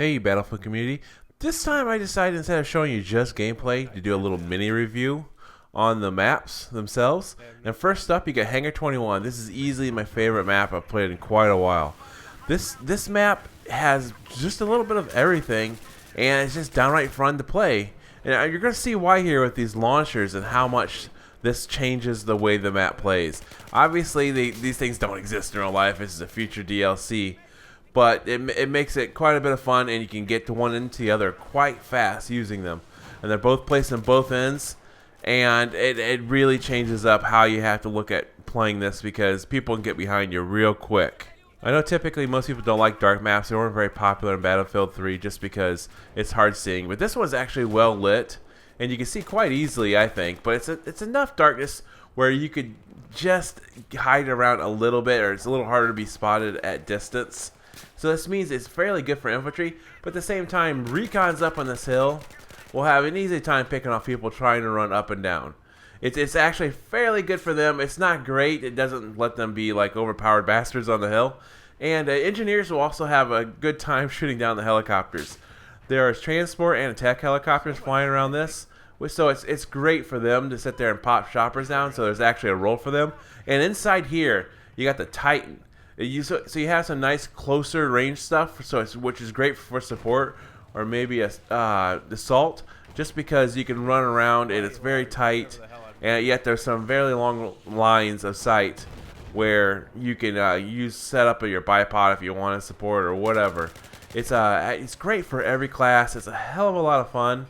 Hey Battlefield community, this time I decided instead of showing you just gameplay to do a little mini review on the maps themselves. And first up you got Hangar 21. This is easily my favorite map I've played in quite a while. This map has just a little bit of everything and it's just downright fun to play. And you're going to see why here with these launchers and how much this changes the way the map plays. Obviously these things don't exist in real life. This is a future DLC. But it makes it quite a bit of fun, and you can get to one end to the other quite fast using them. And they're both placed on both ends, and it really changes up how you have to look at playing this because people can get behind you real quick. I know typically most people don't like dark maps. They weren't very popular in Battlefield 3 just because it's hard seeing. But this one's actually well lit, and you can see quite easily, I think. But it's enough darkness where you could just hide around a little bit, or it's a little harder to be spotted at distance. So this means it's fairly good for infantry, but at the same time, recons up on this hill will have an easy time picking off people trying to run up and down. It's actually fairly good for them. It's not great. It doesn't let them be like overpowered bastards on the hill. And engineers will also have a good time shooting down the helicopters. There are transport and attack helicopters flying around this, so it's great for them to sit there and pop choppers down, so there's actually a role for them. And inside here, you got the Titan. So you have some nice closer range stuff, which is great for support or maybe assault, just because you can run around and it's very tight, and yet there's some very long lines of sight where you can set up your bipod if you want to support or whatever. It's great for every class. It's a hell of a lot of fun,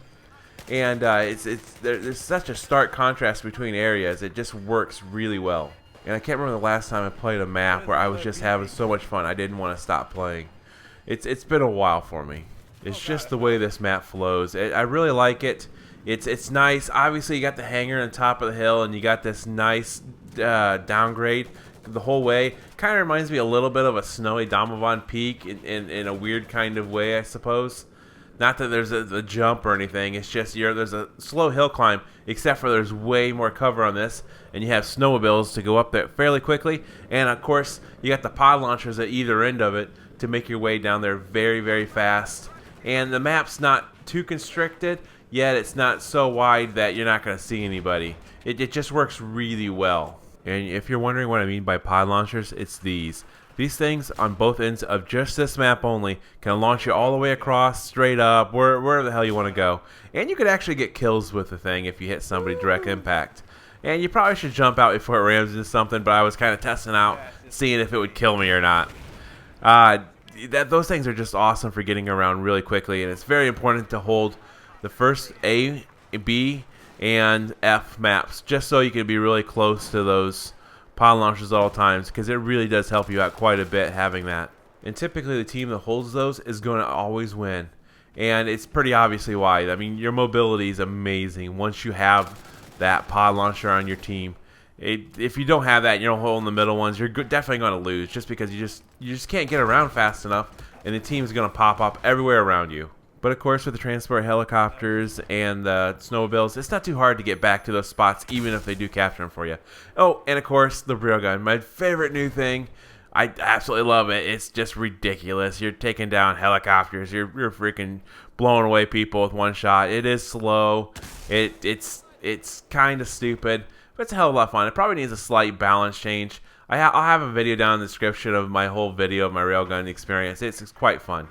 and there's such a stark contrast between areas. It just works really well. And I can't remember the last time I played a map where I was just having so much fun I didn't want to stop playing. It's been a while for me. It's just the way this map flows. I really like it. It's nice. Obviously you got the hangar on top of the hill and you got this nice downgrade the whole way. Kind of reminds me a little bit of a snowy Domovan Peak in a weird kind of way, I suppose. Not that there's a jump or anything. It's just there's a slow hill climb, except for there's way more cover on this, and you have snowmobiles to go up there fairly quickly. And of course, you got the pod launchers at either end of it to make your way down there very, very fast. And the map's not too constricted, yet it's not so wide that you're not going to see anybody. It just works really well. And if you're wondering what I mean by pod launchers, it's these. These things on both ends of just this map only can launch you all the way across, straight up, wherever the hell you want to go. And you could actually get kills with the thing if you hit somebody direct impact. And you probably should jump out before it rams into something, but I was kind of testing out, seeing if it would kill me or not. Those things are just awesome for getting around really quickly, and it's very important to hold the first A, B, and F maps, just so you can be really close to those pod launchers at all times, because it really does help you out quite a bit having that. And typically the team that holds those is going to always win, and it's pretty obviously why. I mean, your mobility is amazing once you have that pod launcher on your team. If you don't have that and you don't hold in the middle ones, you're definitely going to lose, just because you just can't get around fast enough, and the team's going to pop up everywhere around you. But of course, with the transport helicopters and the snowmobiles, it's not too hard to get back to those spots, even if they do capture them for you. Oh, and of course, the railgun, my favorite new thing. I absolutely love it. It's just ridiculous. You're taking down helicopters. You're freaking blowing away people with one shot. It is slow. It's kind of stupid, but it's a hell of a lot of fun. It probably needs a slight balance change. I'll have a video down in the description of my whole video of my railgun experience. It's quite fun.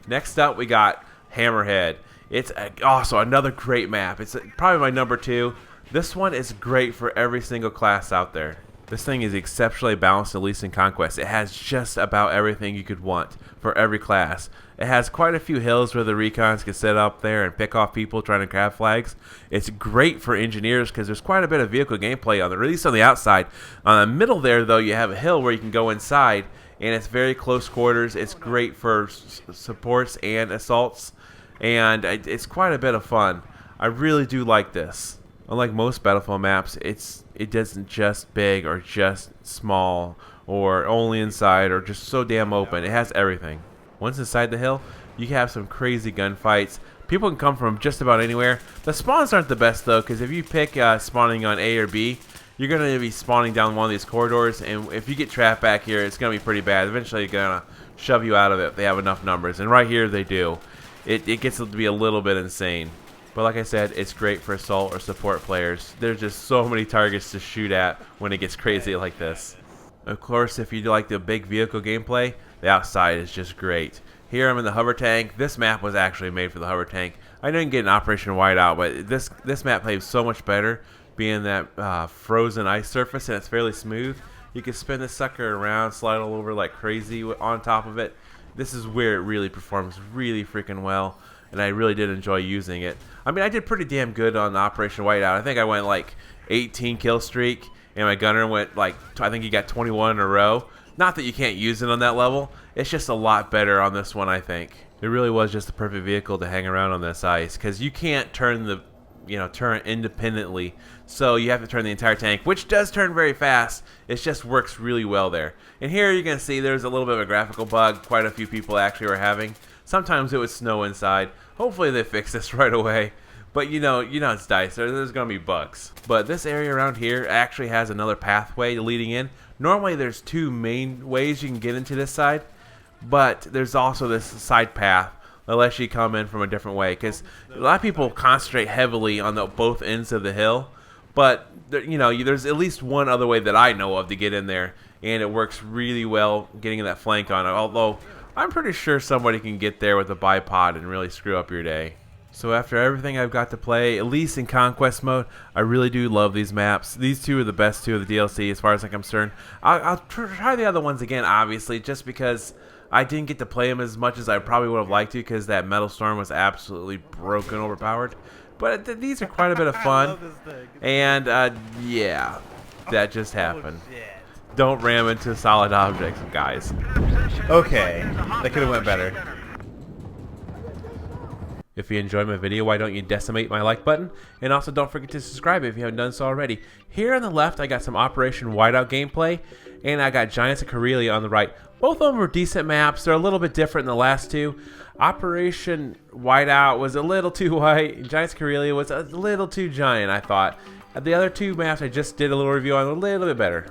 Next up, we got Hammerhead. It's also another great map. It's probably my number 2. This one is great for every single class out there. This thing is exceptionally balanced, at least in Conquest. It has just about everything you could want for every class. It has quite a few hills where the recons can sit up there and pick off people trying to grab flags. It's great for engineers because there's quite a bit of vehicle gameplay on the, at least on the outside. On the middle there, though, you have a hill where you can go inside, and it's very close quarters. It's great for supports and assaults, and it's quite a bit of fun. I really do like this. Unlike most Battlefield maps, it doesn't just big or just small or only inside or just so damn open. It has everything. Once inside the hill, you can have some crazy gunfights. People can come from just about anywhere. The spawns aren't the best though, because if you pick spawning on A or B, you're going to be spawning down one of these corridors, and if you get trapped back here, it's going to be pretty bad. Eventually you're going to shove you out of it if they have enough numbers. And right here they do. It gets to be a little bit insane. But like I said, it's great for assault or support players. There's just so many targets to shoot at when it gets crazy like this. Of course, if you like the big vehicle gameplay, the outside is just great. Here I'm in the hover tank. This map was actually made for the hover tank. I didn't get an Operation Whiteout, but this map plays so much better, being that frozen ice surface, and it's fairly smooth. You can spin this sucker around, slide all over like crazy on top of it. This is where it really performs really freaking well, and I really did enjoy using it. I mean, I did pretty damn good on the Operation Whiteout. I think I went like 18 kill streak, and my gunner went like, I think he got 21 in a row. Not that you can't use it on that level. It's just a lot better on this one, I think. It really was just the perfect vehicle to hang around on this ice, because you can't turn the turret independently, so you have to turn the entire tank, which does turn very fast. It just works really well there. And here you can see there's a little bit of a graphical bug quite a few people actually were having. Sometimes it would snow inside. Hopefully they fix this right away. But you know it's DICE. There's going to be bugs. But this area around here actually has another pathway leading in. Normally there's two main ways you can get into this side, but there's also this side path unless you come in from a different way, because a lot of people concentrate heavily on both ends of the hill, but there's at least one other way that I know of to get in there, and it works really well getting that flank on it, although I'm pretty sure somebody can get there with a bipod and really screw up your day. So after everything I've got to play, at least in Conquest mode, I really do love these maps. These two are the best two of the DLC as far as I'm concerned. I'll try the other ones again, obviously, just because I didn't get to play them as much as I probably would have liked to, because that Metal Storm was absolutely broken, overpowered. But these are quite a bit of fun. And yeah, that just happened. Don't ram into solid objects, guys. Okay, that could have went better. If you enjoyed my video, why don't you decimate my like button? And also don't forget to subscribe if you haven't done so already. Here on the left, I got some Operation Whiteout gameplay, and I got Giants of Karelia on the right. Both of them were decent maps. They're a little bit different than the last two. Operation Whiteout was a little too white. Giants of Karelia was a little too giant, I thought. The other two maps I just did a little review on a little bit better.